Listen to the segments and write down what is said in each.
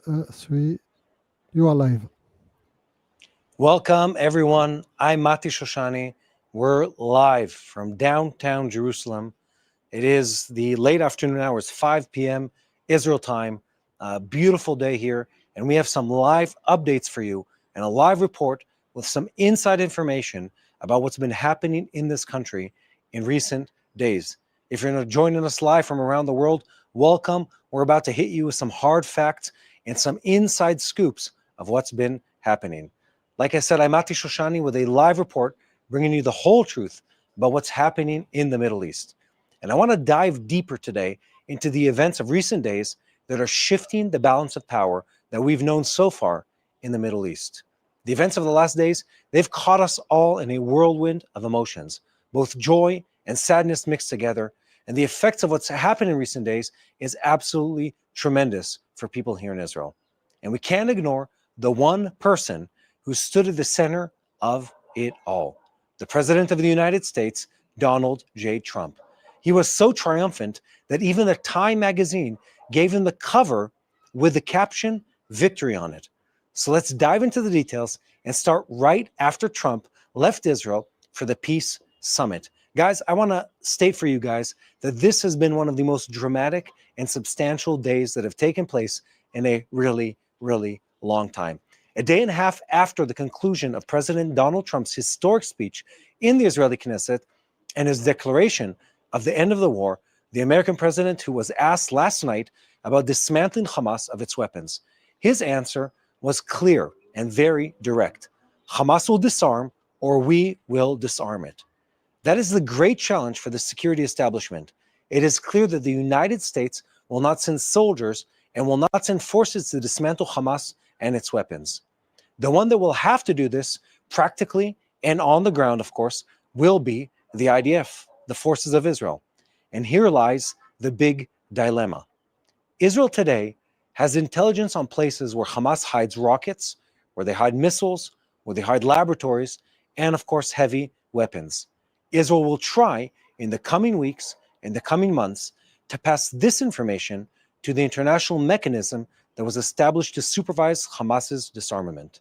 3, you are live. Welcome, everyone. I'm Mati Shoshani. We're live from downtown Jerusalem. It is the late afternoon hours, 5 p.m. Israel time. A beautiful day here, and we have some live updates for you and a live report with some inside information about what's been happening in this country in recent days. If you're joining us live from around the world, welcome. We're about to hit you with some hard facts and some inside scoops of what's been happening. Like I said, I'm Mati Shoshani with a live report bringing you the whole truth about what's happening in the Middle East. And I want to dive deeper today into the events of recent days that are shifting the balance of power that we've known so far in the Middle East. The events of the last days, they've caught us all in a whirlwind of emotions, both joy and sadness mixed together. And the effects of what's happened in recent days is absolutely tremendous for people here in Israel. And we can't ignore the one person who stood at the center of it all, the President of the United States, Donald J. Trump. He was so triumphant that even the Time magazine gave him the cover with the caption, "Victory" on it. So let's dive into the details and start right after Trump left Israel for the peace summit. Guys, I want to state for you guys that this has been one of the most dramatic and substantial days that have taken place in a really, really long time. A day and a half after the conclusion of President Donald Trump's historic speech in the Israeli Knesset and his declaration of the end of the war, the American president, who was asked last night about dismantling Hamas of its weapons, his answer was clear and very direct. Hamas will disarm, or we will disarm it. That is the great challenge for the security establishment. It is clear that the United States will not send soldiers and will not send forces to dismantle Hamas and its weapons. The one that will have to do this practically and on the ground, of course, will be the IDF, the forces of Israel. And here lies the big dilemma. Israel today has intelligence on places where Hamas hides rockets, where they hide missiles, where they hide laboratories, and of course, heavy weapons. Israel will try in the coming weeks, in the coming months, to pass this information to the international mechanism that was established to supervise Hamas's disarmament.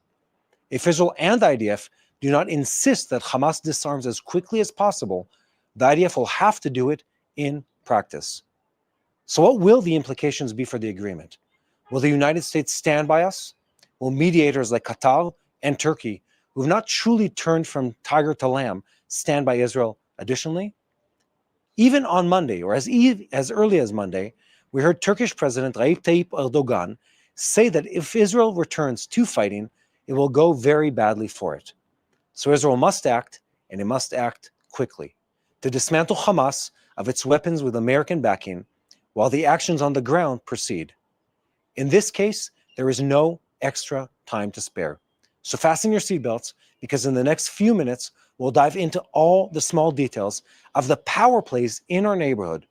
If Israel and the IDF do not insist that Hamas disarms as quickly as possible, the IDF will have to do it in practice. So what will the implications be for the agreement? Will the United States stand by us? Will mediators like Qatar and Turkey, who have not truly turned from tiger to lamb, stand by Israel additionally? Even on Monday, or as early as Monday, we heard Turkish President Recep Tayyip Erdogan say that if Israel returns to fighting, it will go very badly for it. So Israel must act, and it must act quickly, to dismantle Hamas of its weapons with American backing, while the actions on the ground proceed. In this case, there is no extra time to spare. So fasten your seatbelts, because in the next few minutes, we'll dive into all the small details of the power plays in our neighborhood.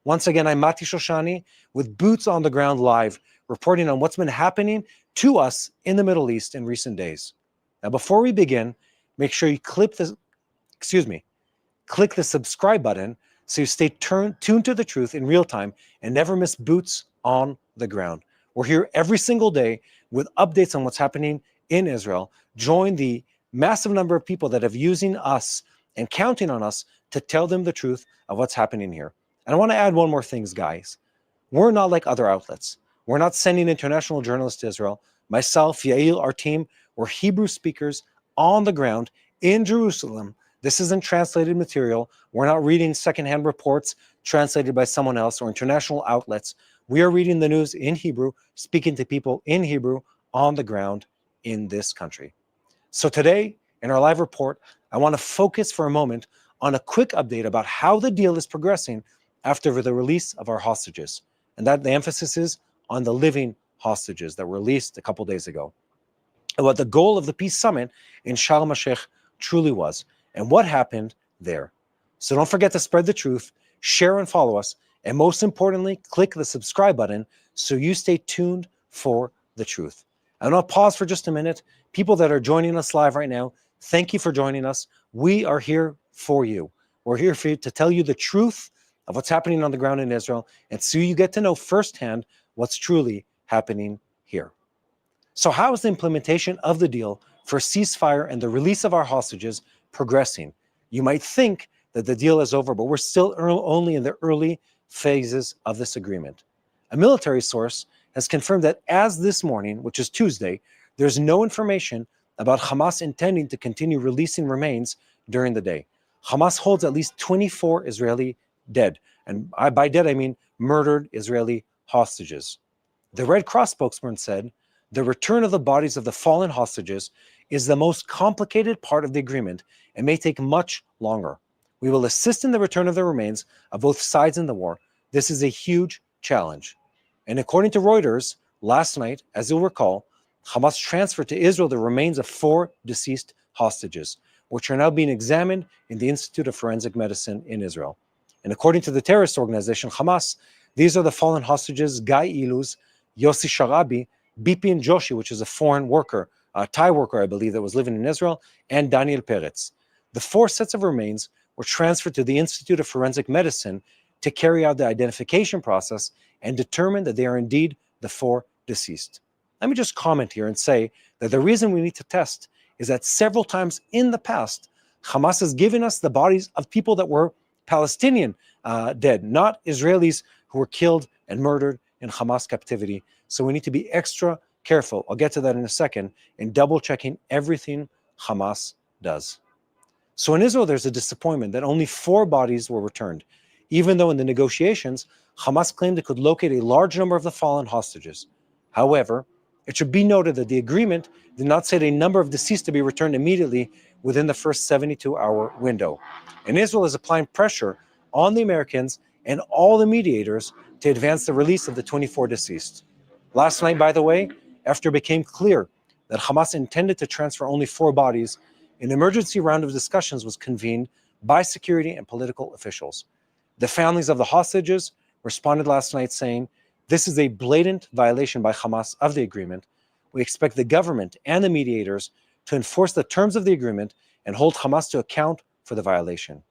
Once again, I'm Mati Shoshani with Boots on the Ground Live, reporting on what's been happening to us in the Middle East in recent days. Now, before we begin, make sure you click the subscribe button so you stay tuned to the truth in real time and never miss Boots on the Ground. We're here every single day with updates on what's happening in Israel. Join the massive number of people that have using us and counting on us to tell them the truth of what's happening here. And I want to add one more thing, guys. We're not like other outlets. We're not sending international journalists to Israel. Myself, Yael, our team, we're Hebrew speakers on the ground in Jerusalem. This isn't translated material. We're not reading secondhand reports translated by someone else or international outlets. We are reading the news in Hebrew, speaking to people in Hebrew on the ground in this country. So today, in our live report, I want to focus for a moment on a quick update about how the deal is progressing after the release of our hostages. And that the emphasis is on the living hostages that were released a couple days ago. And what the goal of the peace summit in Sharm el-Sheikh truly was, and what happened there. So don't forget to spread the truth, share and follow us, and most importantly, click the subscribe button so you stay tuned for the truth. I'm going to pause for just a minute. People that are joining us live right now, thank you for joining us. We are here for you. We're here for you to tell you the truth of what's happening on the ground in Israel, and so you get to know firsthand what's truly happening here. So how is the implementation of the deal for a ceasefire and the release of our hostages progressing? You might think that the deal is over, but we're still only in the early phases of this agreement. A military source has confirmed that as this morning, which is Tuesday, there's no information about Hamas intending to continue releasing remains during the day. Hamas holds at least 24 Israeli dead, and by dead I mean murdered Israeli hostages. The Red Cross spokesman said, the return of the bodies of the fallen hostages is the most complicated part of the agreement and may take much longer. We will assist in the return of the remains of both sides in the war. This is a huge challenge. And according to Reuters, last night, as you'll recall, Hamas transferred to Israel the remains of 4 deceased hostages, which are now being examined in the Institute of Forensic Medicine in Israel. And according to the terrorist organization Hamas, these are the fallen hostages Guy Iluz, Yossi Sharabi, Bipin Joshi, which is a foreign worker, a Thai worker, I believe, that was living in Israel, and Daniel Peretz. The 4 sets of remains were transferred to the Institute of Forensic Medicine to carry out the identification process and determine that they are indeed the 4 deceased. Let me just comment here and say that the reason we need to test is that several times in the past, Hamas has given us the bodies of people that were Palestinian dead, not Israelis who were killed and murdered in Hamas captivity. So we need to be extra careful, I'll get to that in a second, in double checking everything Hamas does. So in Israel, there's a disappointment that only 4 bodies were returned, even though in the negotiations, Hamas claimed it could locate a large number of the fallen hostages. However, it should be noted that the agreement did not set a number of deceased to be returned immediately within the first 72-hour window. And Israel is applying pressure on the Americans and all the mediators to advance the release of the 24 deceased. Last night, by the way, after it became clear that Hamas intended to transfer only 4 bodies, an emergency round of discussions was convened by security and political officials. The families of the hostages responded last night saying, "This is a blatant violation by Hamas of the agreement. We expect the government and the mediators to enforce the terms of the agreement and hold Hamas to account for the violation."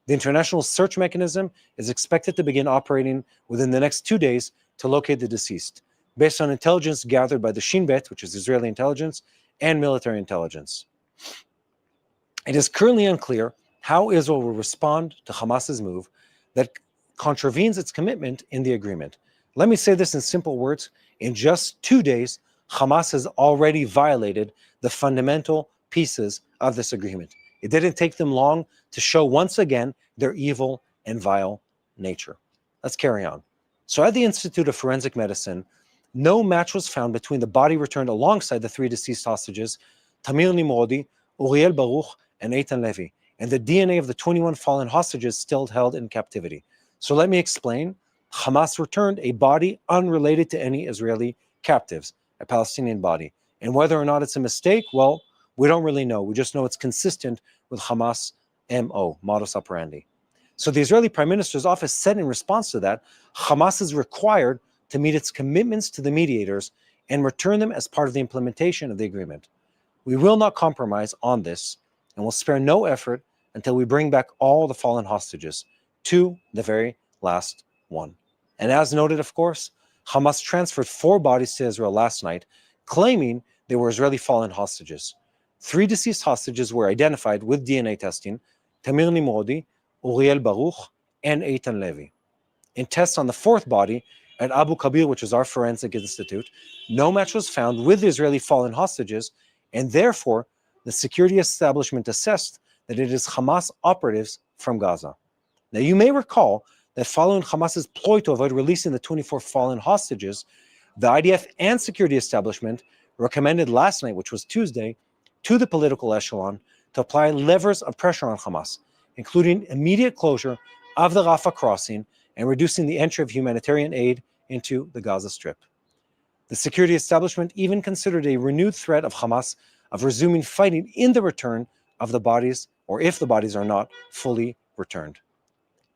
The international search mechanism is expected to begin operating within the next 2 days to locate the deceased, based on intelligence gathered by the Shin Bet, which is Israeli intelligence, and military intelligence. It is currently unclear how Israel will respond to Hamas's move that contravenes its commitment in the agreement. Let me say this in simple words. In just 2 days, Hamas has already violated the fundamental pieces of this agreement. It didn't take them long to show once again their evil and vile nature. Let's carry on. So at the Institute of Forensic Medicine, no match was found between the body returned alongside the 3 deceased hostages, Tamir Nimrodi, Uriel Baruch, and Eitan Levi, and the DNA of the 21 fallen hostages still held in captivity. So let me explain. Hamas returned a body unrelated to any Israeli captives, a Palestinian body. And whether or not it's a mistake, well, we don't really know. We just know it's consistent with Hamas MO, modus operandi. So the Israeli Prime Minister's office said in response to that, Hamas is required to meet its commitments to the mediators and return them as part of the implementation of the agreement. We will not compromise on this and will spare no effort until we bring back all the fallen hostages to the very last one. And as noted, of course, Hamas transferred 4 bodies to Israel last night, claiming they were Israeli fallen hostages. 3 deceased hostages were identified with DNA testing, Tamir Nimrodi, Uriel Baruch, and Eitan Levi. In tests on the 4th body at Abu Kabir, which is our forensic institute, no match was found with the Israeli fallen hostages, and therefore the security establishment assessed that it is Hamas operatives from Gaza. Now you may recall that following Hamas's ploy to avoid releasing the 24 fallen hostages, the IDF and security establishment recommended last night, which was Tuesday, to the political echelon to apply levers of pressure on Hamas, including immediate closure of the Rafah Crossing and reducing the entry of humanitarian aid into the Gaza Strip. The security establishment even considered a renewed threat of Hamas of resuming fighting in the return of the bodies, or if the bodies are not fully returned.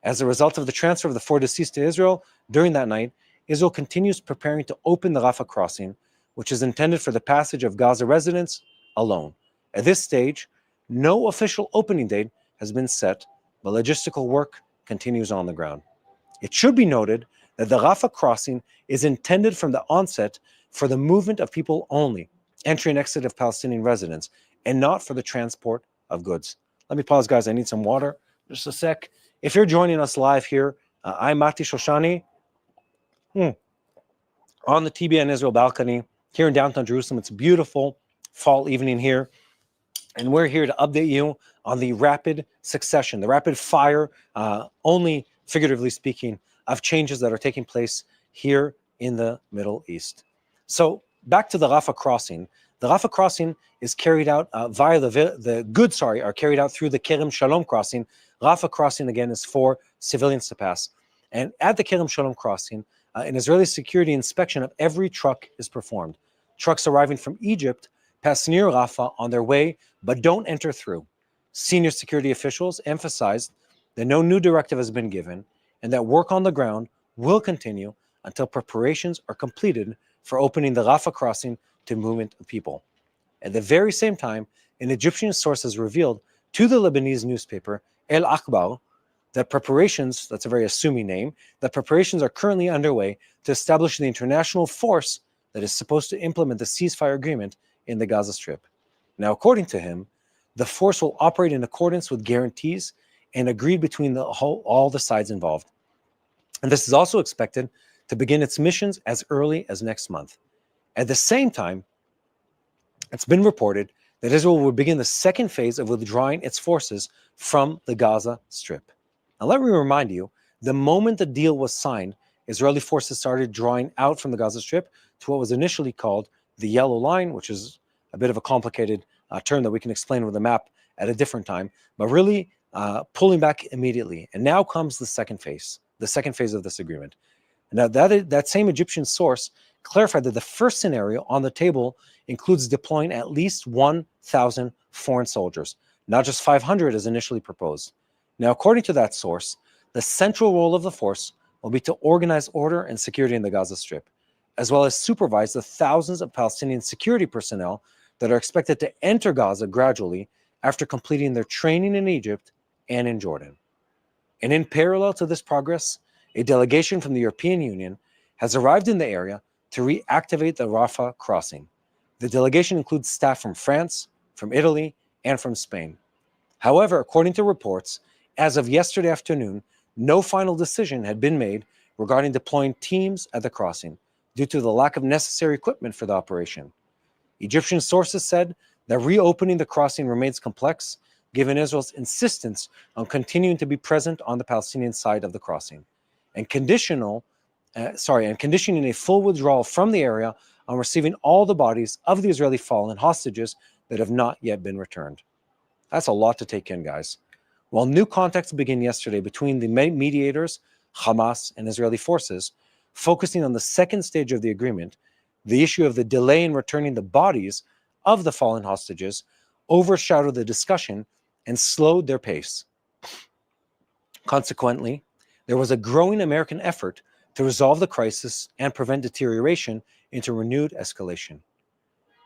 As a result of the transfer of the 4 deceased to Israel during that night, Israel continues preparing to open the Rafah Crossing, which is intended for the passage of Gaza residents alone. At this stage, no official opening date has been set, but logistical work continues on the ground. It should be noted that the Rafah Crossing is intended from the onset for the movement of people only, entry and exit of Palestinian residents, and not for the transport of goods. Let me pause, guys. I need some water. Just a sec. If you're joining us live here, I'm Mati Shoshani on the TBN Israel balcony here in downtown Jerusalem. It's a beautiful fall evening here, and we're here to update you on the rapid succession, the rapid fire, only figuratively speaking, of changes that are taking place here in the Middle East. So back to the Rafah Crossing. The Rafah Crossing is carried out via the goods are carried out through the Kerem Shalom crossing. Rafah Crossing, again, is for civilians to pass. And at the Kerem Shalom crossing, an Israeli security inspection of every truck is performed. Trucks arriving from Egypt pass near Rafah on their way, but don't enter through. Senior security officials emphasized that no new directive has been given and that work on the ground will continue until preparations are completed for opening the Rafah crossing to movement of people. At the very same time, an Egyptian source has revealed to the Lebanese newspaper El-Akhbar that preparations, that's a very assuming name, that preparations are currently underway to establish the international force that is supposed to implement the ceasefire agreement in the Gaza Strip. Now, according to him, the force will operate in accordance with guarantees and agreed between all the sides involved. And this is also expected to begin its missions as early as next month. At the same time, it's been reported that Israel will begin the second phase of withdrawing its forces from the Gaza Strip. Now, let me remind you, the moment the deal was signed, Israeli forces started drawing out from the Gaza Strip to what was initially called the Yellow Line, which is a bit of a complicated term that we can explain with a map at a different time, but really pulling back immediately. And now comes the second phase of this agreement. Now, that same Egyptian source clarified that the first scenario on the table includes deploying at least 1,000 foreign soldiers, not just 500 as initially proposed. Now, according to that source, the central role of the force will be to organize order and security in the Gaza Strip, as well as supervise the thousands of Palestinian security personnel that are expected to enter Gaza gradually after completing their training in Egypt and in Jordan. And in parallel to this progress, a delegation from the European Union has arrived in the area to reactivate the Rafah Crossing. The delegation includes staff from France, from Italy, and from Spain. However, according to reports, as of yesterday afternoon, no final decision had been made regarding deploying teams at the crossing due to the lack of necessary equipment for the operation. Egyptian sources said that reopening the crossing remains complex, given Israel's insistence on continuing to be present on the Palestinian side of the crossing, and conditioning a full withdrawal from the area on receiving all the bodies of the Israeli fallen hostages that have not yet been returned. That's a lot to take in, guys. While new contacts began yesterday between the mediators, Hamas, and Israeli forces, focusing on the second stage of the agreement, the issue of the delay in returning the bodies of the fallen hostages overshadowed the discussion and slowed their pace. Consequently, there was a growing American effort to resolve the crisis and prevent deterioration into renewed escalation.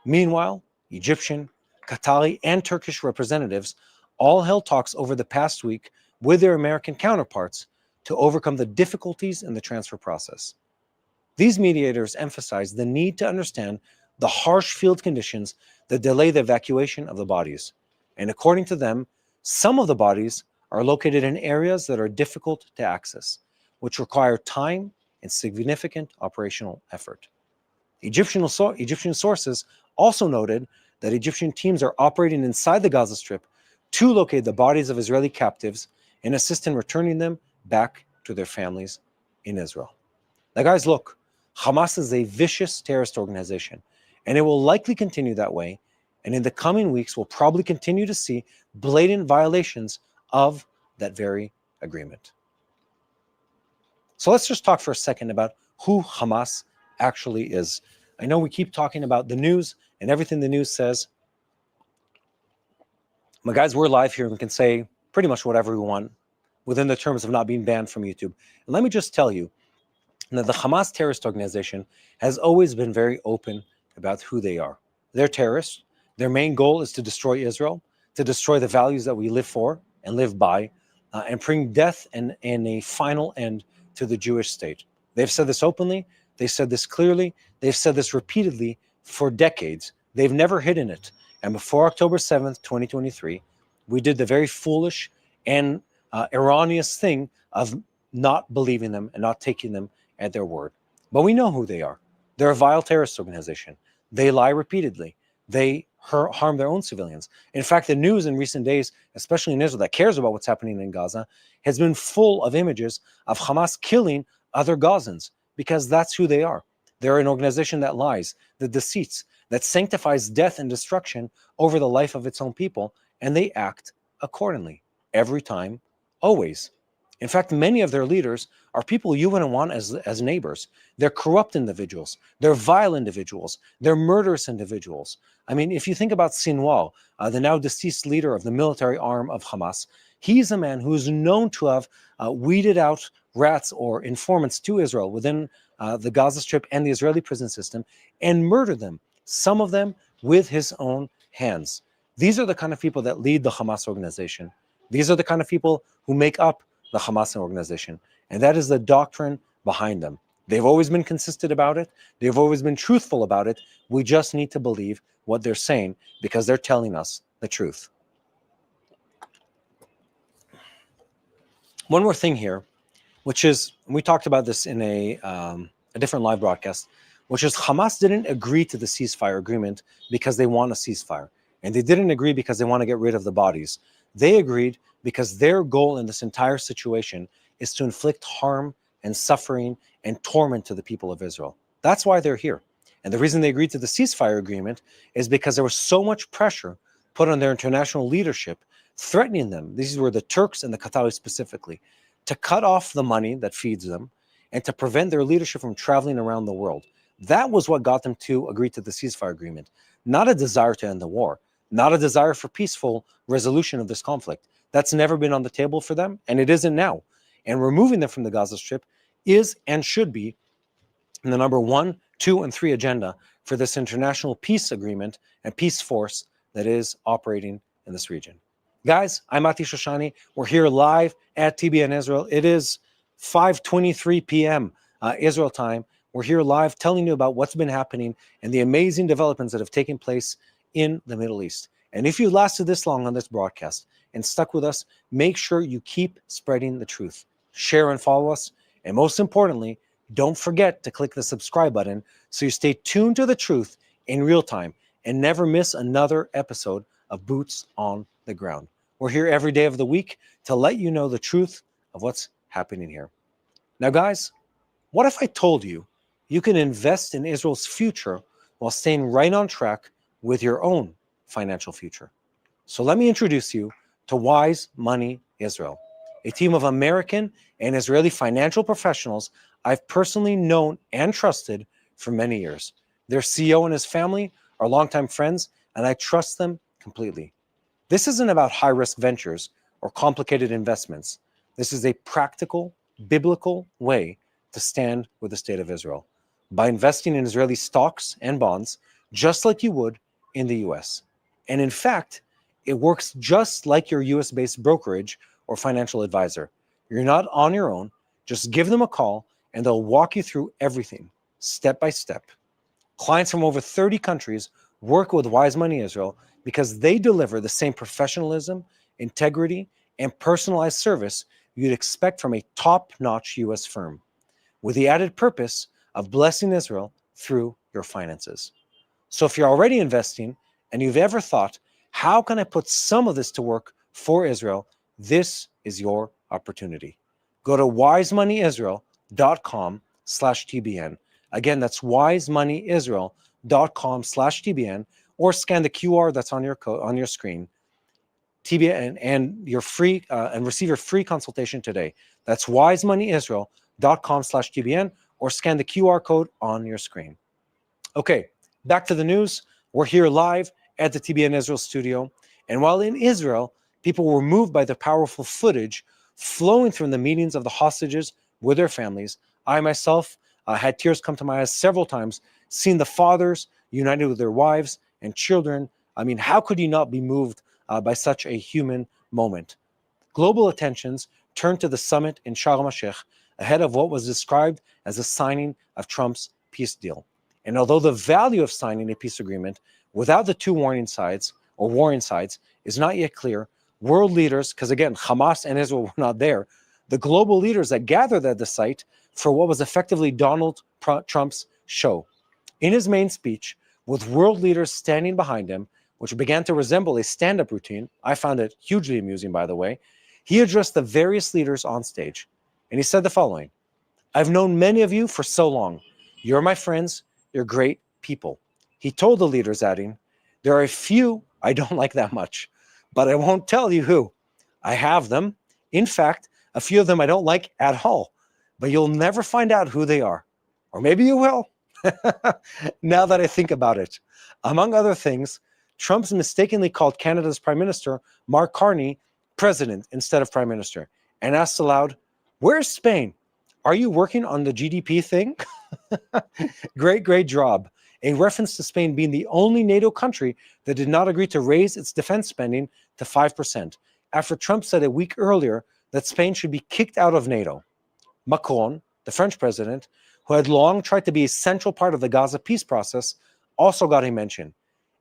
Meanwhile, Egyptian, Qatari, and Turkish representatives all held talks over the past week with their American counterparts to overcome the difficulties in the transfer process. These mediators emphasized the need to understand the harsh field conditions that delay the evacuation of the bodies. And according to them, some of the bodies are located in areas that are difficult to access, which require time and significant operational effort. Egyptian sources also noted that Egyptian teams are operating inside the Gaza Strip to locate the bodies of Israeli captives and assist in returning them back to their families in Israel. Now, guys, look, Hamas is a vicious terrorist organization, and it will likely continue that way. And in the coming weeks, we'll probably continue to see blatant violations of that very agreement. So let's just talk for a second about who Hamas actually is. I know we keep talking about the news and everything the news says. But guys, we're live here and we can say pretty much whatever we want within the terms of not being banned from YouTube. And let me just tell you that the Hamas terrorist organization has always been very open about who they are. They're terrorists. Their main goal is to destroy Israel, to destroy the values that we live for and live by, and bring death and a final end to the Jewish state. They've said this openly. They said this clearly. They've said this repeatedly for decades. They've never hidden it. And before October 7th, 2023, we did the very foolish and erroneous thing of not believing them and not taking them at their word. But we know who they are. They're a vile terrorist organization. They lie repeatedly. They harm their own civilians. In fact, the news in recent days, especially in Israel, that cares about what's happening in Gaza, has been full of images of Hamas killing other Gazans, because that's who they are. They're an organization that lies, that deceits, that sanctifies death and destruction over the life of its own people, and they act accordingly every time, always. In fact, many of their leaders are people you wouldn't want as neighbors. They're corrupt individuals. They're vile individuals. They're murderous individuals. I mean, if you think about Sinwar, the now deceased leader of the military arm of Hamas, he's a man who is known to have weeded out rats or informants to Israel within the Gaza Strip and the Israeli prison system and murdered them, some of them with his own hands. These are the kind of people that lead the Hamas organization. These are the kind of people who make up the Hamas organization. And that is the doctrine behind them. They've always been consistent about it. They've always been truthful about it. We just need to believe what they're saying because they're telling us the truth. One more thing here, which is, we talked about this in a different live broadcast, which is Hamas didn't agree to the ceasefire agreement because they want a ceasefire. And they didn't agree because they want to get rid of the bodies. They agreed because their goal in this entire situation is to inflict harm and suffering and torment to the people of Israel. That's why they're here. And the reason they agreed to the ceasefire agreement is because there was so much pressure put on their international leadership, threatening them, these were the Turks and the Qataris specifically, to cut off the money that feeds them and to prevent their leadership from traveling around the world. That was what got them to agree to the ceasefire agreement, not a desire to end the war, not a desire for peaceful resolution of this conflict. That's never been on the table for them, and it isn't now. And removing them from the Gaza Strip is and should be in the number 1, 2, and 3 agenda for this international peace agreement and peace force that is operating in this region. Guys, I'm Mati Shoshani. We're here live at TBN Israel. It is 5:23 p.m. Israel time. We're here live telling you about what's been happening and the amazing developments that have taken place in the Middle East. And if you lasted this long on this broadcast and stuck with us, make sure you keep spreading the truth. Share and follow us. And most importantly, don't forget to click the subscribe button so you stay tuned to the truth in real time and never miss another episode of Boots on the Ground. We're here every day of the week to let you know the truth of what's happening here. Now, guys, what if I told you you can invest in Israel's future while staying right on track with your own financial future? So let me introduce you to Wise Money Israel, a team of American and Israeli financial professionals I've personally known and trusted for many years. Their CEO and his family are longtime friends, and I trust them completely. This isn't about high-risk ventures or complicated investments. This is a practical, biblical way to stand with the state of Israel by investing in Israeli stocks and bonds, just like you would in the US. And in fact, it works just like your US-based brokerage or financial advisor. You're not on your own. Just give them a call and they'll walk you through everything, step by step. Clients from over 30 countries work with Wise Money Israel because they deliver the same professionalism, integrity, and personalized service you'd expect from a top-notch US firm, with the added purpose of blessing Israel through your finances. So if you're already investing and you've ever thought, how can I put some of this to work for Israel? This is your opportunity. Go to wisemoneyisrael.com/TBN. Again, that's wisemoneyisrael.com/TBN, or scan the QR that's on your screen. TBN and your free and receive your free consultation today. That's wisemoneyisrael.com/TBN, or scan the QR code on your screen. Okay, back to the news. We're here live at the TBN Israel studio. And while in Israel, people were moved by the powerful footage flowing from the meetings of the hostages with their families, I myself had tears come to my eyes several times, seeing the fathers united with their wives and children. I mean, how could you not be moved by such a human moment? Global attentions turned to the summit in Sharm el-Sheikh ahead of what was described as a signing of Trump's peace deal. And although the value of signing a peace agreement without the two warring sides is not yet clear, world leaders, because again, Hamas and Israel were not there, the global leaders that gathered at the site for what was effectively Donald Trump's show. In his main speech, with world leaders standing behind him, which began to resemble a stand-up routine, I found it hugely amusing, by the way, he addressed the various leaders on stage. And he said the following: "I've known many of you for so long. You're my friends. You're great people." He told the leaders, adding, "There are a few I don't like that much, but I won't tell you who. I have them. In fact, a few of them I don't like at all, but you'll never find out who they are. Or maybe you will." Now that I think about it, among other things, Trump's mistakenly called Canada's Prime Minister, Mark Carney, president instead of prime minister, and asked aloud, "Where's Spain? Are you working on the GDP thing?" Great job. A reference to Spain being the only NATO country that did not agree to raise its defense spending to 5%, after Trump said a week earlier that Spain should be kicked out of NATO. Macron, the French president, who had long tried to be a central part of the Gaza peace process, also got a mention,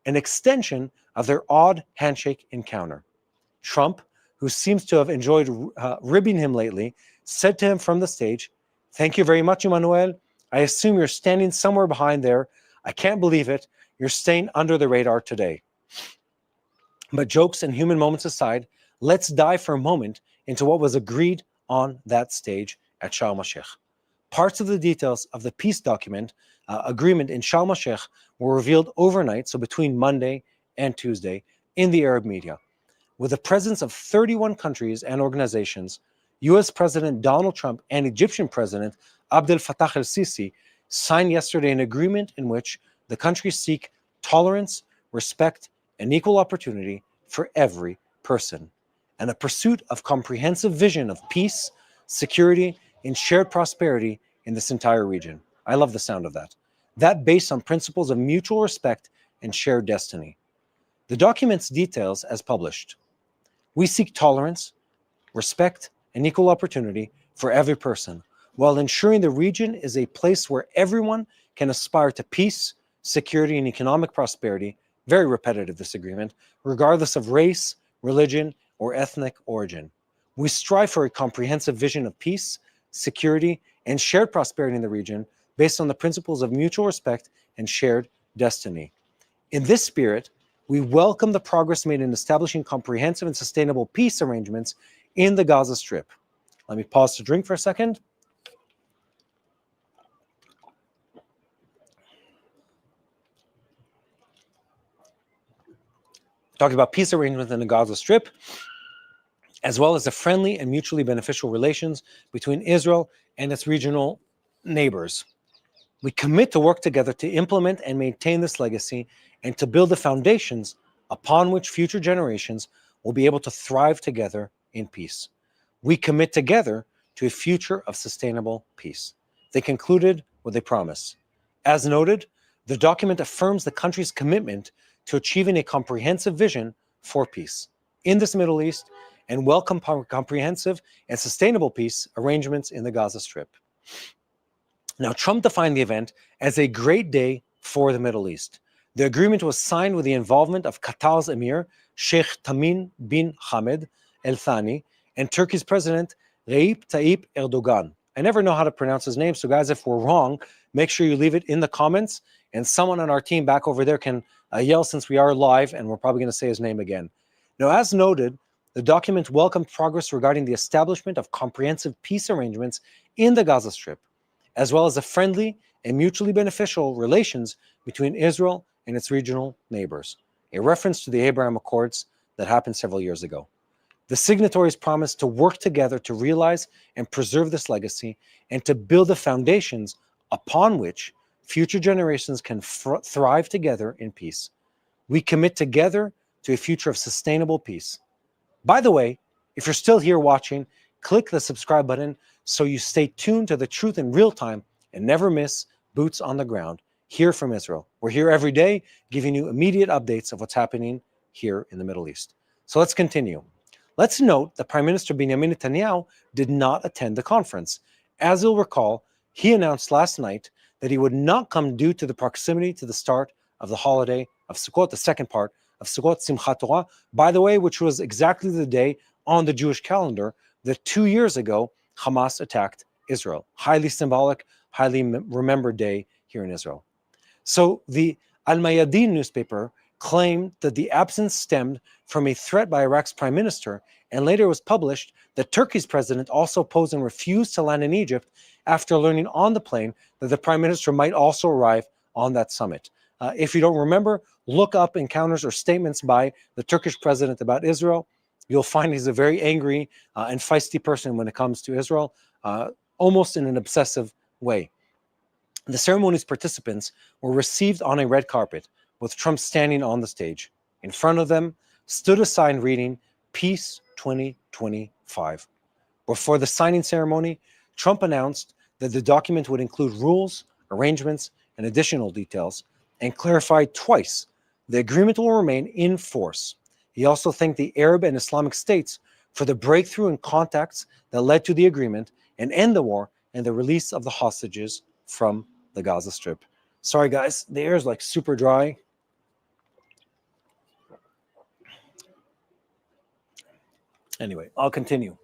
an extension of their odd handshake encounter. Trump, who seems to have enjoyed ribbing him lately, said to him from the stage, "Thank you very much, Emmanuel. I assume you're standing somewhere behind there. I can't believe it. You're staying under the radar today." But jokes and human moments aside, let's dive for a moment into what was agreed on that stage at Sharm el-Sheikh. Parts of the details of the peace document agreement in Sharm el-Sheikh were revealed overnight, so between Monday and Tuesday, in the Arab media. With the presence of 31 countries and organizations, US President Donald Trump and Egyptian President Abdel Fattah el-Sisi signed yesterday an agreement in which the countries seek tolerance, respect, and equal opportunity for every person, and a pursuit of comprehensive vision of peace, security, and shared prosperity in this entire region. I love the sound of that. That based on principles of mutual respect and shared destiny. The document's details as published. We seek tolerance, respect, and equal opportunity for every person, while ensuring the region is a place where everyone can aspire to peace, security, and economic prosperity, very repetitive disagreement, regardless of race, religion, or ethnic origin. We strive for a comprehensive vision of peace, security, and shared prosperity in the region based on the principles of mutual respect and shared destiny. In this spirit, we welcome the progress made in establishing comprehensive and sustainable peace arrangements in the Gaza Strip. Let me pause to drink for a second. Talking about peace arrangements in the Gaza Strip, as well as the friendly and mutually beneficial relations between Israel and its regional neighbors. We commit to work together to implement and maintain this legacy and to build the foundations upon which future generations will be able to thrive together in peace. We commit together to a future of sustainable peace. They concluded with a promise. As noted, the document affirms the country's commitment to achieving a comprehensive vision for peace in this Middle East and welcome comprehensive and sustainable peace arrangements in the Gaza Strip. Now, Trump defined the event as a great day for the Middle East. The agreement was signed with the involvement of Qatar's Emir, Sheikh Tamim bin Hamad Al Thani, and Turkey's President Recep Tayyip Erdogan. I never know how to pronounce his name, so guys, if we're wrong, make sure you leave it in the comments, and someone on our team back over there can yell since we are live, and we're probably going to say his name again. Now, as noted, the document welcomed progress regarding the establishment of comprehensive peace arrangements in the Gaza Strip, as well as the friendly and mutually beneficial relations between Israel and its regional neighbors, a reference to the Abraham Accords that happened several years ago. The signatories promised to work together to realize and preserve this legacy and to build the foundations upon which future generations can thrive together in peace. We commit together to a future of sustainable peace. By the way, if you're still here watching, click the subscribe button so you stay tuned to the truth in real time and never miss boots on the ground here from Israel. We're here every day giving you immediate updates of what's happening here in the Middle East. So let's continue. Let's note that Prime Minister Benjamin Netanyahu did not attend the conference, As you'll recall, he announced last night that he would not come due to the proximity to the start of the holiday of Sukkot, the second part of Sukkot, Simchat Torah, by the way, which was exactly the day on the Jewish calendar that 2 years ago Hamas attacked Israel. Highly symbolic, highly remembered day here in Israel. So the Al-Mayadeen newspaper claimed that the absence stemmed from a threat by Iraq's prime minister, and later was published that Turkey's president also opposed and refused to land in Egypt after learning on the plane that the prime minister might also arrive on that summit. If you don't remember, look up encounters or statements by the Turkish president about Israel. You'll find he's a very angry and feisty person when it comes to Israel, almost in an obsessive way. The ceremony's participants were received on a red carpet, with Trump standing on the stage. In front of them stood a sign reading, Peace 2025. Before the signing ceremony, Trump announced that the document would include rules, arrangements, and additional details, and clarified twice the agreement will remain in force. He also thanked the Arab and Islamic states for the breakthrough in contacts that led to the agreement and end the war and the release of the hostages from the Gaza Strip. Sorry guys, the air is like super dry. Anyway, I'll continue.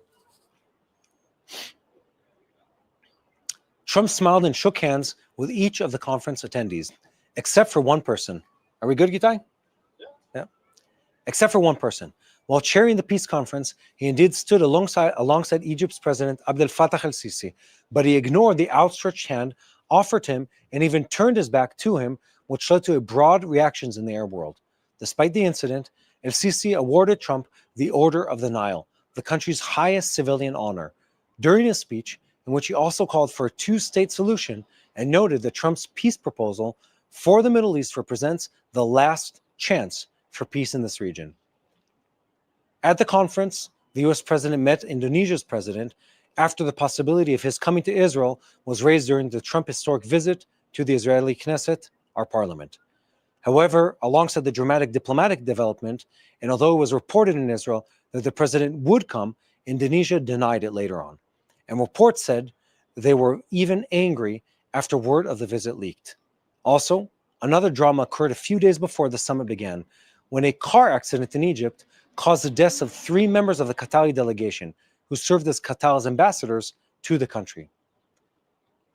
Trump smiled and shook hands with each of the conference attendees, except for one person. Are we good, Gitai? Yeah. Except for one person. While chairing the peace conference, he indeed stood alongside Egypt's president Abdel Fattah el-Sisi, but he ignored the outstretched hand offered him and even turned his back to him, which led to broad reactions in the Arab world. Despite the incident, el-Sisi awarded Trump the Order of the Nile, the country's highest civilian honor, during his speech, in which he also called for a two-state solution and noted that Trump's peace proposal for the Middle East represents the last chance for peace in this region. At the conference, the US president met Indonesia's president after the possibility of his coming to Israel was raised during the Trump historic visit to the Israeli Knesset, our parliament. However, alongside the dramatic diplomatic development, and although it was reported in Israel that the president would come, Indonesia denied it later on. And reports said they were even angry after word of the visit leaked. Also, another drama occurred a few days before the summit began, when a car accident in Egypt caused the deaths of 3 members of the Qatari delegation, who served as Qatar's ambassadors to the country.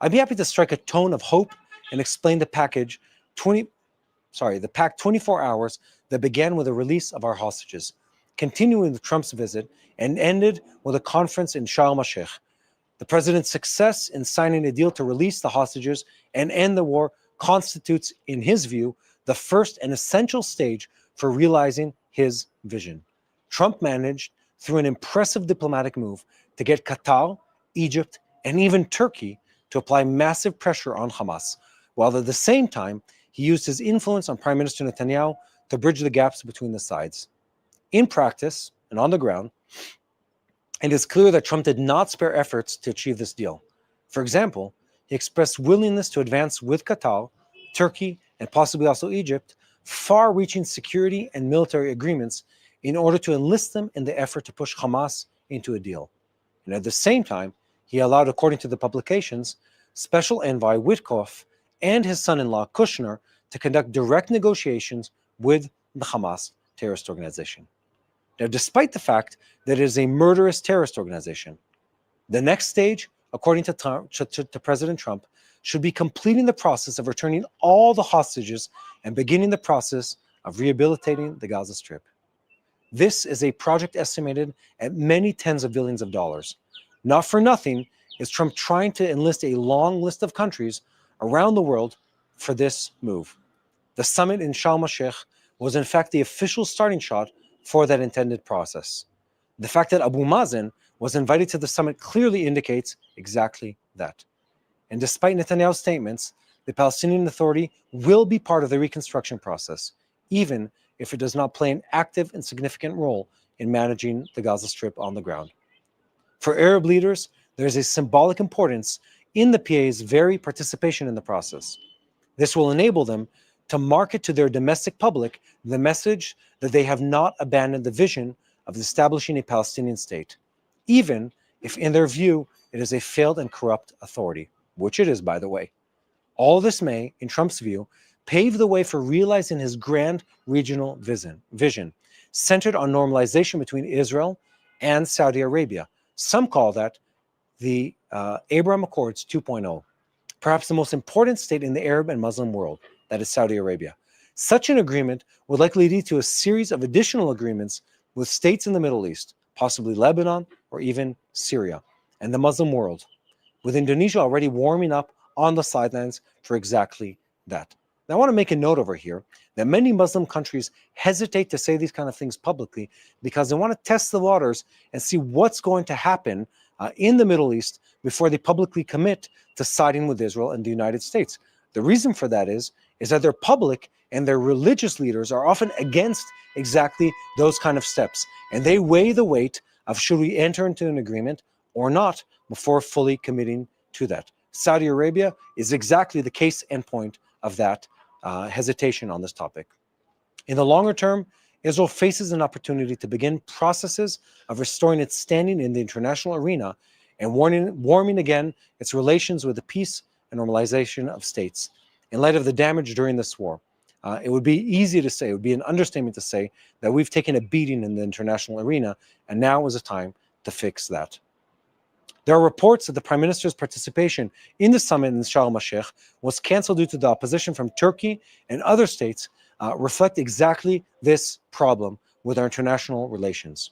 I'd be happy to strike a tone of hope and explain the packed 24 hours that began with the release of our hostages, continuing with Trump's visit and ended with a conference in Sharm el-Sheikh. The president's success in signing a deal to release the hostages and end the war constitutes, in his view, the first and essential stage for realizing his vision. Trump managed, through an impressive diplomatic move, to get Qatar, Egypt, and even Turkey to apply massive pressure on Hamas, while at the same time, he used his influence on Prime Minister Netanyahu to bridge the gaps between the sides. In practice, and on the ground, it is clear that Trump did not spare efforts to achieve this deal. For example, he expressed willingness to advance with Qatar, Turkey, and possibly also Egypt, far-reaching security and military agreements in order to enlist them in the effort to push Hamas into a deal. And at the same time, he allowed, according to the publications, Special Envoy Witkoff and his son-in-law Kushner to conduct direct negotiations with the Hamas terrorist organization. Now, despite the fact that it is a murderous terrorist organization, the next stage, according to President Trump, should be completing the process of returning all the hostages and beginning the process of rehabilitating the Gaza Strip. This is a project estimated at many tens of billions of dollars. Not for nothing is Trump trying to enlist a long list of countries around the world for this move. The summit in Sharm el-Sheikh was in fact the official starting shot for that intended process. The fact that Abu Mazen was invited to the summit clearly indicates exactly that. And despite Netanyahu's statements, the Palestinian Authority will be part of the reconstruction process, even if it does not play an active and significant role in managing the Gaza Strip on the ground. For Arab leaders, there is a symbolic importance in the PA's very participation in the process. This will enable them to market to their domestic public the message that they have not abandoned the vision of establishing a Palestinian state, even if, in their view, it is a failed and corrupt authority, which it is, by the way. All this may, in Trump's view, pave the way for realizing his grand regional vision, centered on normalization between Israel and Saudi Arabia. Some call that the Abraham Accords 2.0, perhaps the most important state in the Arab and Muslim world, that is Saudi Arabia. Such an agreement would likely lead to a series of additional agreements with states in the Middle East, possibly Lebanon or even Syria, and the Muslim world, with Indonesia already warming up on the sidelines for exactly that. Now, I want to make a note over here that many Muslim countries hesitate to say these kind of things publicly because they want to test the waters and see what's going to happen in the Middle East before they publicly commit to siding with Israel and the United States. The reason for that is that their public and their religious leaders are often against exactly those kind of steps, and they weigh the weight of should we enter into an agreement or not before fully committing to that. Saudi Arabia is exactly the case and point of that hesitation on this topic. In the longer term, Israel faces an opportunity to begin processes of restoring its standing in the international arena and warming again its relations with the peace and normalization of states. In light of the damage during this war, it would be easy to say, it would be an understatement to say that we've taken a beating in the international arena, and now is the time to fix that. There are reports that the Prime Minister's participation in the summit in Sharm el-Sheikh was canceled due to the opposition from Turkey and other states reflect exactly this problem with our international relations.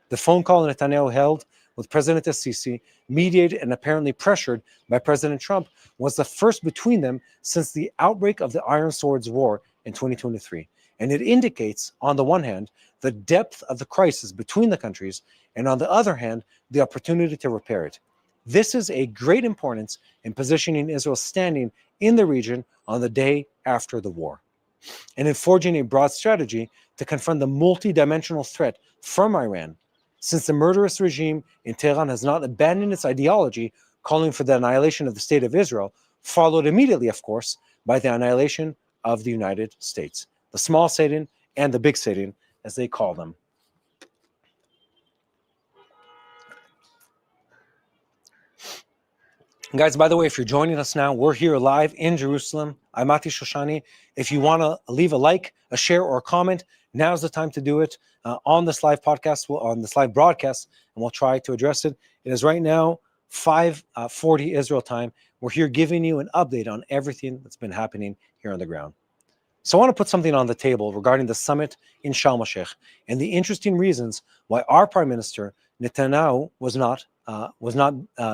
The phone call Netanyahu held with President el-Sisi, mediated and apparently pressured by President Trump, was the first between them since the outbreak of the Iron Swords War in 2023. And it indicates, on the one hand, the depth of the crisis between the countries, and on the other hand, the opportunity to repair it. This is a great importance in positioning Israel's standing in the region on the day after the war, and in forging a broad strategy to confront the multi-dimensional threat from Iran, since the murderous regime in Tehran has not abandoned its ideology calling for the annihilation of the State of Israel, followed immediately, of course, by the annihilation of the United States, the small Satan and the big Satan, as they call them. Guys, by the way, if you're joining us now, we're here live in Jerusalem. I'm Shoshani. If you want to leave a like, a share, or a comment, now's the time to do it on this live podcast, on this live broadcast, and we'll try to address it. It is right now 5:40 Israel time. We're here giving you an update on everything that's been happening here on the ground. So I want to put something on the table regarding the summit in Sharm el-Sheikh and the interesting reasons why our Prime Minister Netanyahu was not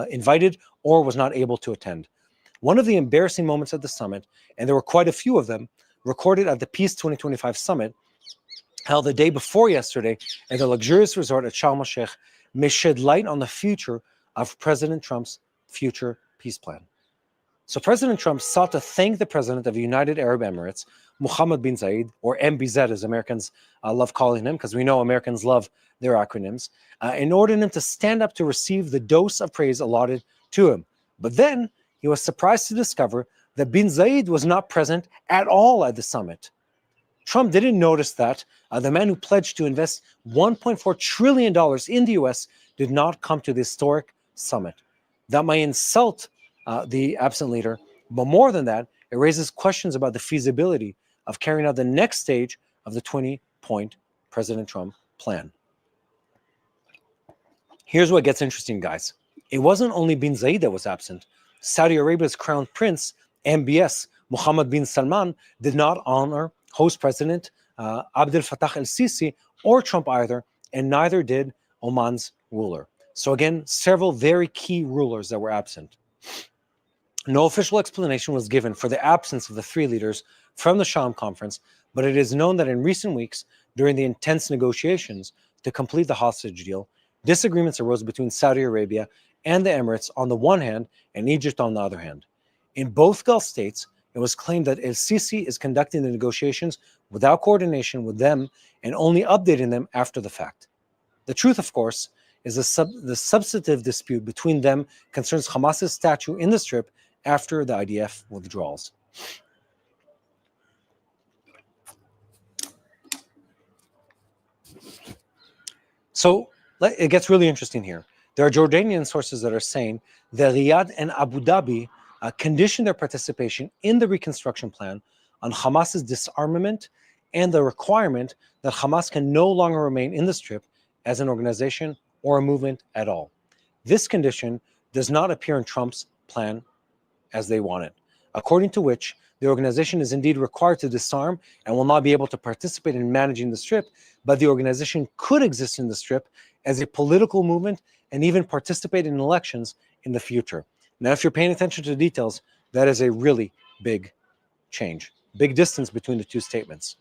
invited or was not able to attend. One of the embarrassing moments at the summit, and there were quite a few of them, recorded at the Peace 2025 Summit, held the day before yesterday at the luxurious resort at Sharm el-Sheikh, may shed light on the future of President Trump's future peace plan. So President Trump sought to thank the President of the United Arab Emirates, Mohammed bin Zayed, or MBZ as Americans love calling him, because we know Americans love their acronyms, in order for him to stand up to receive the dose of praise allotted to him. But then he was surprised to discover that bin Zayed was not present at all at the summit. Trump didn't notice that the man who pledged to invest $1.4 trillion in the U.S. did not come to the historic summit. That might insult the absent leader, but more than that, it raises questions about the feasibility of carrying out the next stage of the 20-point President Trump plan. Here's what gets interesting, guys. It wasn't only bin Zayed that was absent. Saudi Arabia's crown prince, MBS, Mohammed bin Salman, did not honor host President Abdel Fattah el-Sisi or Trump either, and neither did Oman's ruler. So again, several very key rulers that were absent. No official explanation was given for the absence of the three leaders from the Sharm conference, but it is known that in recent weeks, during the intense negotiations to complete the hostage deal, disagreements arose between Saudi Arabia and the Emirates on the one hand and Egypt on the other hand. In both Gulf states, it was claimed that el-Sisi is conducting the negotiations without coordination with them and only updating them after the fact. The truth, of course, is the substantive dispute between them concerns Hamas's statue in the Strip after the IDF withdrawals. So it gets really interesting here. There are Jordanian sources that are saying that Riyadh and Abu Dhabi conditioned their participation in the reconstruction plan on Hamas's disarmament and the requirement that Hamas can no longer remain in the Strip as an organization or a movement at all. This condition does not appear in Trump's plan as they want it, according to which the organization is indeed required to disarm and will not be able to participate in managing the Strip, but the organization could exist in the Strip as a political movement and even participate in elections in the future. Now, if you're paying attention to the details, that is a really big change, big distance between the two statements.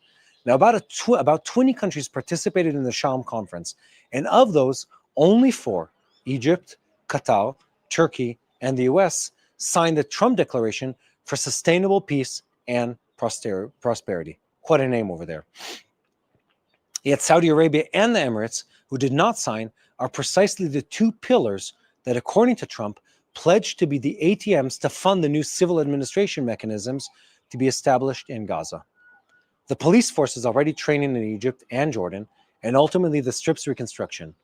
Now, about 20 countries participated in the Sharm conference, and of those, only 4, Egypt, Qatar, Turkey, and the US, signed the Trump Declaration for Sustainable Peace and Prosperity. Quite a name over there. Yet Saudi Arabia and the Emirates, who did not sign, are precisely the 2 pillars that, according to Trump, pledged to be the ATMs to fund the new civil administration mechanisms to be established in Gaza. The police force is already training in Egypt and Jordan, and ultimately the Strip's reconstruction.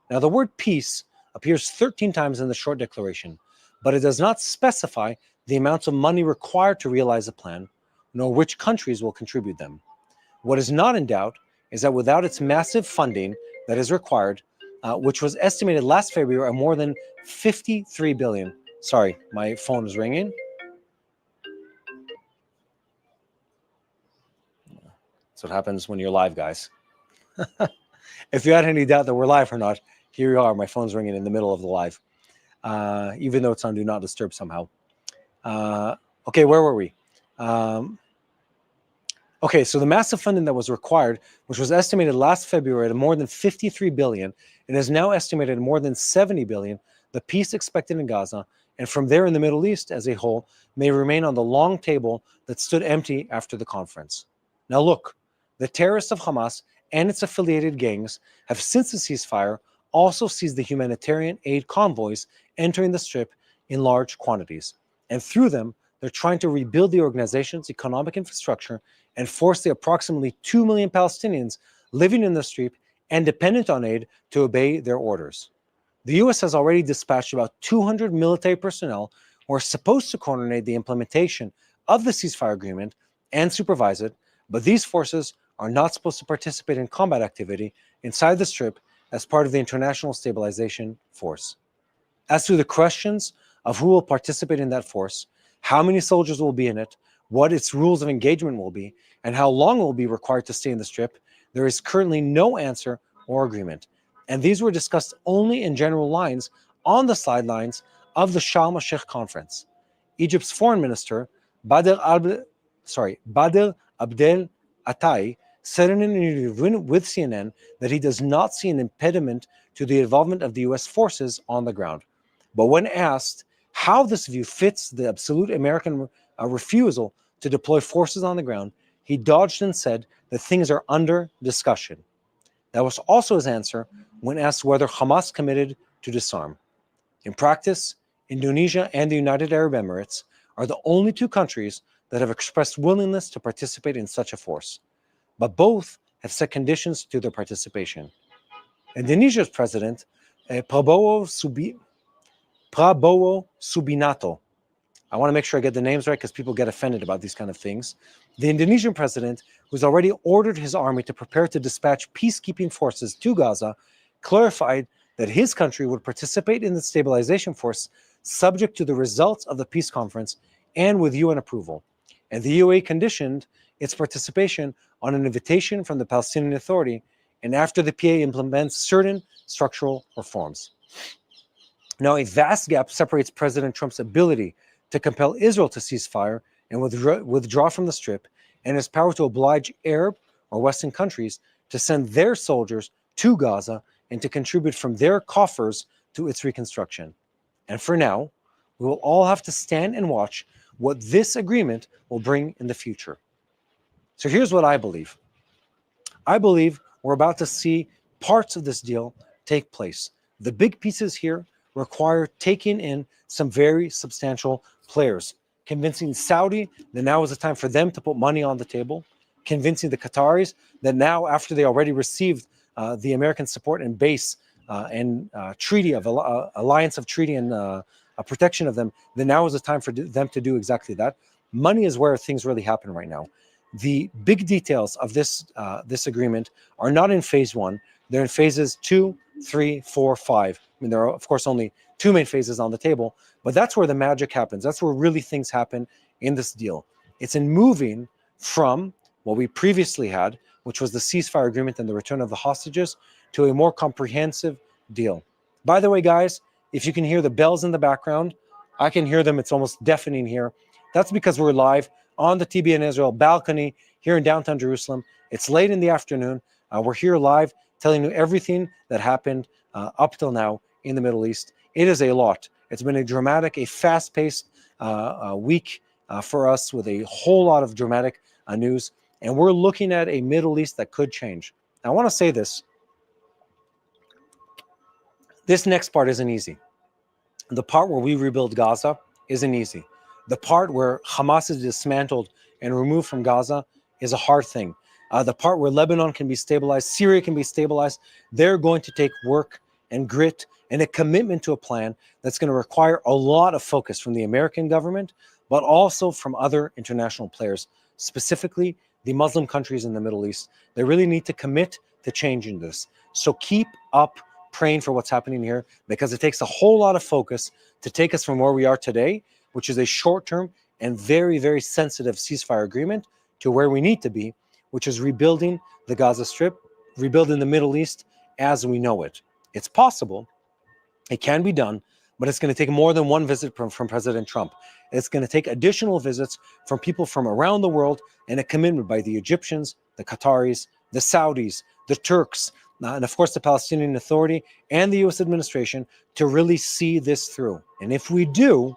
Now, the word peace appears 13 times in the short declaration, but it does not specify the amounts of money required to realize the plan, nor which countries will contribute them. What is not in doubt is that without its massive funding that is required, which was estimated last February at more than 53 billion. Sorry, my phone is ringing. That's what happens when you're live, guys. If you had any doubt that we're live or not, here you are. My phone's ringing in the middle of the live, even though it's on Do Not Disturb somehow. Okay, where were we? Okay, so the massive funding that was required, which was estimated last February at more than 53 billion, and is now estimated at more than 70 billion, the peace expected in Gaza, and from there in the Middle East as a whole, may remain on the long table that stood empty after the conference. Now look, the terrorists of Hamas and its affiliated gangs have since the ceasefire also seized the humanitarian aid convoys entering the Strip in large quantities. And through them, they're trying to rebuild the organization's economic infrastructure and force the approximately 2 million Palestinians living in the Strip and dependent on aid to obey their orders. The US has already dispatched about 200 military personnel who are supposed to coordinate the implementation of the ceasefire agreement and supervise it, but these forces are not supposed to participate in combat activity inside the Strip as part of the International Stabilization Force. As to the questions of who will participate in that force, how many soldiers will be in it, what its rules of engagement will be, and how long it will be required to stay in the Strip, there is currently no answer or agreement. And these were discussed only in general lines on the sidelines of the Sharm el-Sheikh conference. Egypt's foreign minister, Badr Abdel Attai, said in an interview with CNN that he does not see an impediment to the involvement of the US forces on the ground. But when asked how this view fits the absolute American refusal to deploy forces on the ground, he dodged and said that things are under discussion. That was also his answer when asked whether Hamas committed to disarm. In practice, Indonesia and the United Arab Emirates are the only 2 countries that have expressed willingness to participate in such a force, but both have set conditions to their participation. Indonesia's president, Prabowo Subianto, I want to make sure I get the names right because people get offended about these kind of things. The Indonesian president, who's already ordered his army to prepare to dispatch peacekeeping forces to Gaza, clarified that his country would participate in the stabilization force subject to the results of the peace conference and with UN approval. And the UAE conditioned its participation on an invitation from the Palestinian Authority and after the PA implements certain structural reforms. Now, a vast gap separates President Trump's ability to compel Israel to cease fire and withdraw from the Strip, and his power to oblige Arab or Western countries to send their soldiers to Gaza and to contribute from their coffers to its reconstruction. And for now, we will all have to stand and watch what this agreement will bring in the future. So here's what I believe. I believe we're about to see parts of this deal take place. The big pieces here require taking in some very substantial players, convincing Saudi that now is the time for them to put money on the table, convincing the Qataris that now, after they already received the American support and base and treaty of alliance of treaty and a protection of them, then now is the time for them to do exactly that. Money is where things really happen right now. The big details of this agreement are not in phase 1. They're in phases 2, 3, 4, 5. I mean, there are, of course, only 2 main phases on the table, but that's where the magic happens. That's where really things happen in this deal. It's in moving from what we previously had, which was the ceasefire agreement and the return of the hostages, to a more comprehensive deal. By the way, guys, if you can hear the bells in the background, I can hear them. It's almost deafening here. That's because we're live on the TBN Israel balcony here in downtown Jerusalem. It's late in the afternoon. We're here live telling you everything that happened up till now in the Middle East. It is a lot. It's been a dramatic, a fast-paced week for us with a whole lot of dramatic news. And we're looking at a Middle East that could change. Now, I want to say this. This next part isn't easy. The part where we rebuild Gaza isn't easy. The part where Hamas is dismantled and removed from Gaza is a hard thing. The part where Lebanon can be stabilized, Syria can be stabilized, they're going to take work and grit and a commitment to a plan that's going to require a lot of focus from the American government, but also from other international players, specifically the Muslim countries in the Middle East. They really need to commit to changing this. So keep up praying for what's happening here, because it takes a whole lot of focus to take us from where we are today, which is a short-term and very, very sensitive ceasefire agreement, to where we need to be, which is rebuilding the Gaza Strip, rebuilding the Middle East as we know it. It's possible, it can be done, but it's going to take more than one visit from President Trump. It's going to take additional visits from people from around the world, and a commitment by the Egyptians, the Qataris, the Saudis, the Turks, and of course the Palestinian Authority and the U.S. administration to really see this through. And if we do,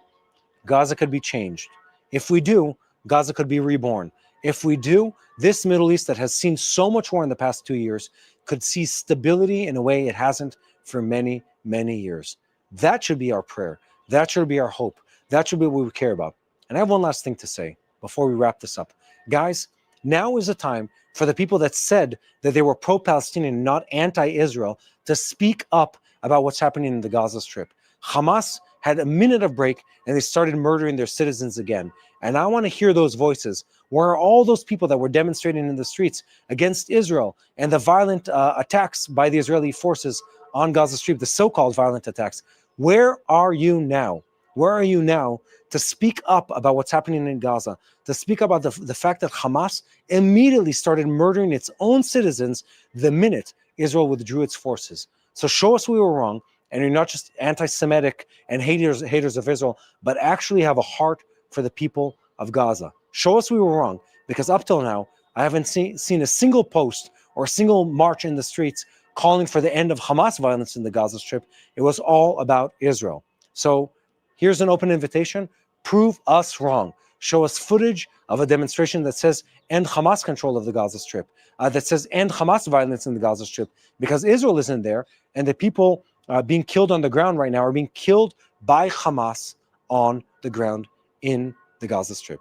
Gaza could be changed. If we do, Gaza could be reborn. If we do, this Middle East that has seen so much war in the past 2 years could see stability in a way it hasn't for many, many years. That should be our prayer. That should be our hope. That should be what we care about. And I have one last thing to say before we wrap this up. Guys, now is the time for the people that said that they were pro-Palestinian, not anti-Israel, to speak up about what's happening in the Gaza Strip. Hamas had a minute of break and they started murdering their citizens again. And I want to hear those voices. Where are all those people that were demonstrating in the streets against Israel and the violent attacks by the Israeli forces on Gaza Strip, the so-called violent attacks? Where are you now? Where are you now to speak up about what's happening in Gaza, to speak about the fact that Hamas immediately started murdering its own citizens the minute Israel withdrew its forces? So show us we were wrong, and you're not just anti-Semitic and haters of Israel, but actually have a heart for the people of Gaza. Show us we were wrong, because up till now, I haven't seen a single post or a single march in the streets calling for the end of Hamas violence in the Gaza Strip. It was all about Israel. So here's an open invitation. Prove us wrong. Show us footage of a demonstration that says end Hamas control of the Gaza Strip, that says end Hamas violence in the Gaza Strip, because Israel isn't there, and the people being killed on the ground right now are being killed by Hamas on the ground in the Gaza Strip.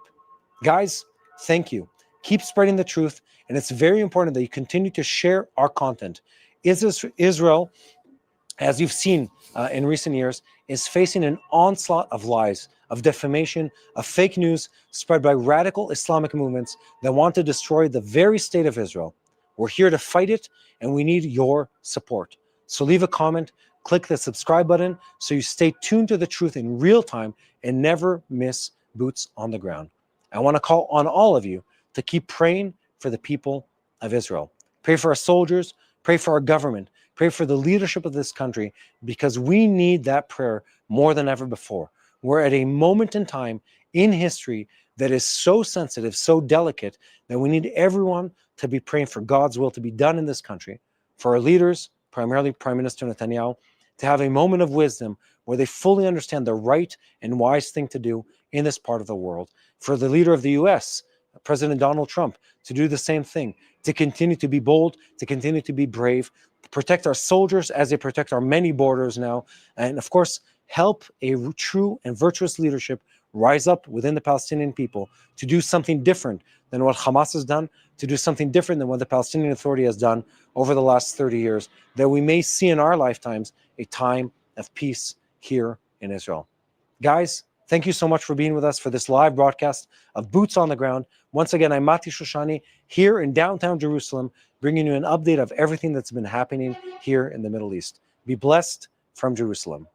Guys, thank you. Keep spreading the truth, and it's very important that you continue to share our content. Israel, as you've seen in recent years, is facing an onslaught of lies, of defamation, of fake news spread by radical Islamic movements that want to destroy the very state of Israel. We're here to fight it, and we need your support. So leave a comment, click the subscribe button so you stay tuned to the truth in real time and never miss boots on the ground. I want to call on all of you to keep praying for the people of Israel. Pray for our soldiers, pray for our government, pray for the leadership of this country, because we need that prayer more than ever before. We're at a moment in time in history that is so sensitive, so delicate, that we need everyone to be praying for God's will to be done in this country, for our leaders, primarily Prime Minister Netanyahu, to have a moment of wisdom where they fully understand the right and wise thing to do in this part of the world, for the leader of the U.S., President Donald Trump, to do the same thing, to continue to be bold, to continue to be brave, to protect our soldiers as they protect our many borders now, and of course, help a true and virtuous leadership rise up within the Palestinian people to do something different than what Hamas has done, to do something different than what the Palestinian Authority has done over the last 30 years, that we may see in our lifetimes a time of peace here in Israel. Guys, thank you so much for being with us for this live broadcast of Boots on the Ground. Once again, I'm Mati Shoshani here in downtown Jerusalem, bringing you an update of everything that's been happening here in the Middle East. Be blessed from Jerusalem.